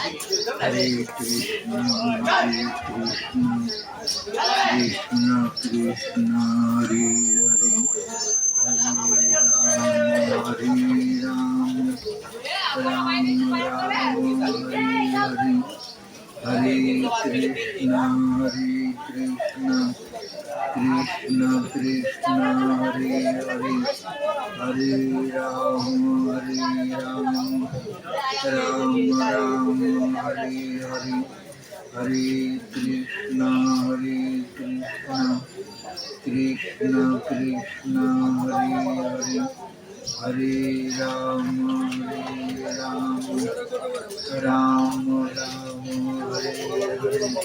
Hare Krishna, Hare Krishna, Krishna Krishna, Hare Hare, Hare Ram, Ram Ram, Hare Hare, Hare Krishna, Hare Krishna, Krishna Krishna, Hare Hare, Hare Ram, Ram Ram, Hare Hare, Hare Krishna, Krishna Krishna, Hare Hare, Hare Ram, Ram Ram, Hare Hare,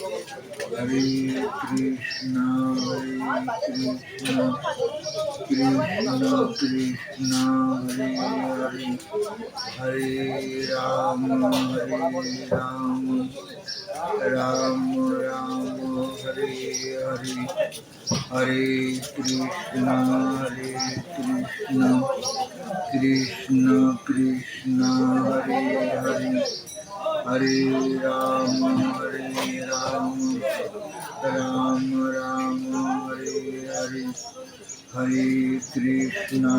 Hare Krishna, Krishna Krishna, Hare Hare, Hare Ram, Ram Ram, Hare Hare, Hare Krishna, Krishna Krishna, Hare Hare, Hare Ram, Ram Ram, Hare Hare, Hare Krishna,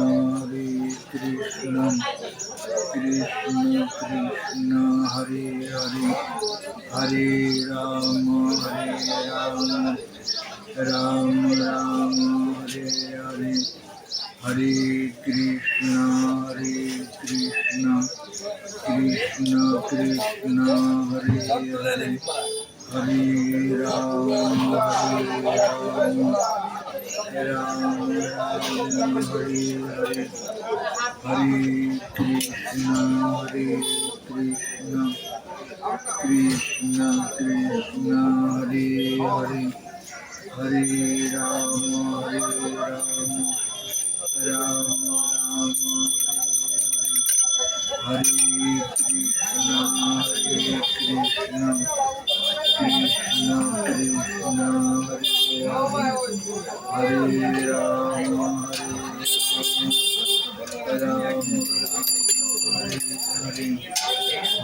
Krishna Krishna, Hare Hare, Hare Ram, Ram Ram, Hare Hare, Hare Krishna, Krishna Krishna, Hare Hare, Hare Ram, Ram Ram, Hare Hare, Hare Krishna, Krishna Krishna, Hare Hare, Hare Ram, Ram Ram, Hare Krishna, Krishna Krishna, Hare Ram, Ram Hare, Hare Krishna,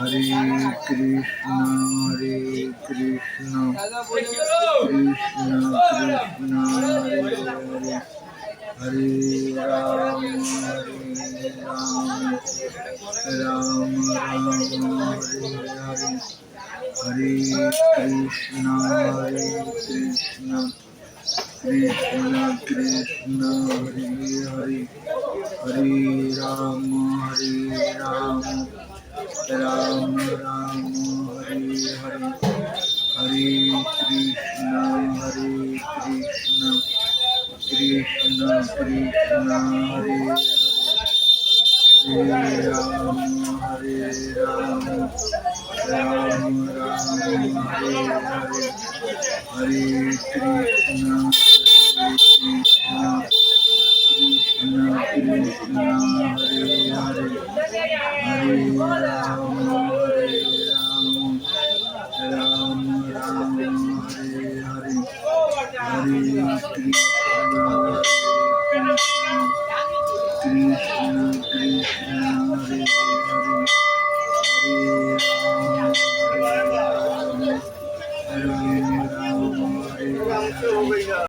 Krishna Krishna, Hare Hare, Hare Ram, Ram Ram, Hare Hare, Hare Krishna, Krishna Krishna, Hare Hare, Hare Ram, Ram Ram, Hare Hare, Hare Krishna, Krishna Krishna, Hare Hare, Ram, Ram Ram, Hare Hare, Hare Krishna, Krishna Krishna, Hare Hare, Hare Ram, Ram Ram, Hare Hare, Hare Krishna, Krishna Krishna,